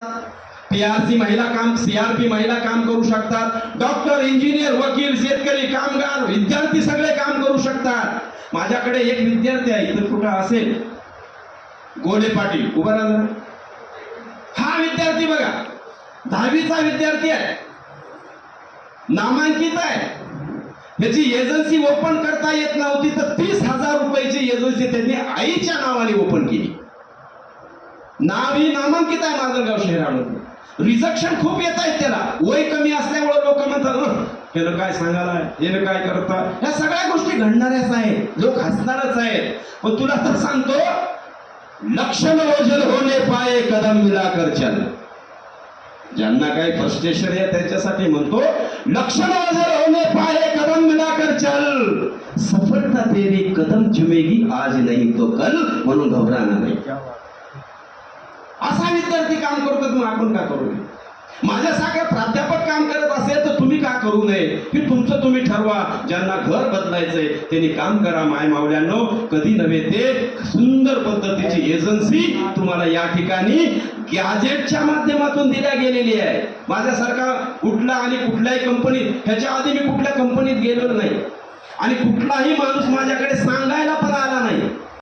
PRC महिला काम, CRP महिला काम करू शकतात, डॉक्टर, इंजिनियर, वकील, शेतकरी, कामगार, विद्यार्थी सगळे काम करू शकतात. माझ्याकडे एक विद्यार्थी आहे, इथं कुठं असेल, गोले पाटील, उभा राहा. हा विद्यार्थी बघा, 10वीचा विद्यार्थी आहे, नामांकित आहे. त्याची एजन्सी ओपन करता येत नव्हती तर 30,000 रुपयाची एजन्सी त्यांनी आईच्या नावाने ओपन केली. नाव ही नामांकित आहे माजलगाव शहरामध्ये. रिजेक्शन खूप येत आहेत त्याला, वय कमी असल्यामुळे लोक म्हणतात यानं काय सांगायला, यानं काय करता. या सगळ्या गोष्टी घडणाऱ्याच आहेत, लोक हसणारच आहेत. पण तुला तर सांगतो, लक्षण ओझल होणे पाये कदम मिलाकर चल. ज्यांना काही फ्रस्ट्रेशन आहे त्यांच्यासाठी म्हणतो, लक्षण ओझल होणे पाये कदम मिलाकर चल. सफलता तेरी कदम चुमेगी आज नहीं तो कल, म्हणून घबराना नाही. असा विद्यार्थी काम करतो, मग आपण का करू नये? माझ्यासारखा प्राध्यापक काम करत असेल तर तुम्ही का करू नये? की तुमचं तुम्ही ठरवा. ज्यांना घर बदलायचंय त्यांनी काम करा. माय मावल्यांनो, कधी नव्हे ते सुंदर पद्धतीची एजन्सी तुम्हाला या ठिकाणी गॅजेटच्या माध्यमातून दिल्या गेलेली आहे. माझ्यासारखा कुठला आणि कुठल्याही कंपनीत, ह्याच्या आधी मी कुठल्या कंपनीत गेलेलो नाही आणि कुठलाही माणूस माझ्याकडे सांगायला पण आला नाही.